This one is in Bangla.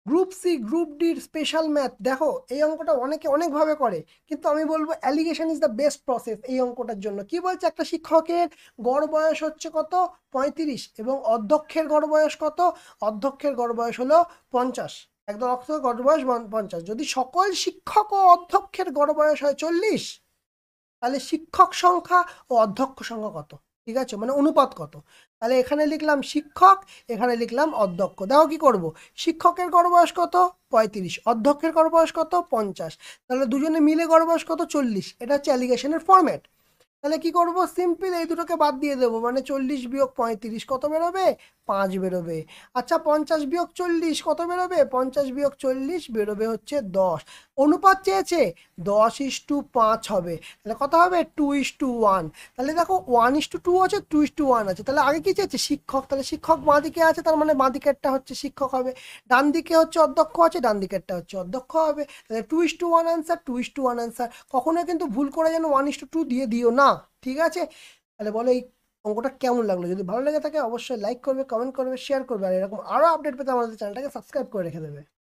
গ্রুপ সি গ্রুপ ডির স্পেশাল ম্যাথ দেখো এই অঙ্কটা অনেকে অনেকভাবে করে, কিন্তু আমি বলবো allegation is the best process এই অঙ্কটার জন্য। কি বলছে, একটা শিক্ষকের গড় বয়স হচ্ছে কত 35 এবং অধ্যক্ষের গড় বয়স কত, অধ্যক্ষের গড় বয়স হলো 50। একদম অধ্যক্ষের গড় বয়স 50, যদি সকল শিক্ষক ও অধ্যক্ষের গড় বয়স হয় 40, তাহলে শিক্ষক সংখ্যা ও অধ্যক্ষ সংখ্যা কত, ঠিক আছে, মানে অনুপাত কত। তাহলে এখানে লিখলাম শিক্ষক, এখানে লিখলাম অধ্যক্ষ। দেখো কি করব, শিক্ষকের গড় বয়স কত 35, অধ্যক্ষের গড় বয়স কত 50, তাহলে দুজনে মিলে গড় বয়স কত 40। এটা হচ্ছে অ্যালিগেশনের ফরম্যাট। তাহলে কি করব, সিম্পল এই দুটোকে বাদ দিয়ে দেবো, মানে 40 বিয়োগ 35 কত বেরোবে, 5 বেরোবে। আচ্ছা 50 বিয়োগ 40 কত বেরোবে, 50 বিয়োগ 40 বেরোবে হচ্ছে 10। অনুপাত চেয়েছে 10:5 হবে, তাহলে কত হবে 2:1। তাহলে দেখো 1:2 আছে, 2:1 আছে, তাহলে আগে কি চেয়েছে শিক্ষক, তাহলে শিক্ষক বাঁ দিকে আছে, তার মানে বাঁ দিকেরটা হচ্ছে শিক্ষক হবে। ডান দিকে হচ্ছে অধ্যক্ষ আছে, ডান দিকেরটা হচ্ছে অধ্যক্ষ হবে। তাহলে 2:1 অ্যান্সার, 2:1 অ্যান্সার। কখনো কিন্তু ভুল করে যেন 1:2 দিয়ে দিও না, ঠিক আছে। তাহলে বলো এই অঙ্কটা কেমন লাগলো, যদি ভালো লেগে থাকে অবশ্যই লাইক করবে, কমেন্ট করবে, শেয়ার করবে, আর এরকম আরও আপডেট পেতে আমাদের চ্যানেলটাকে সাবস্ক্রাইব করে রেখে দেবে।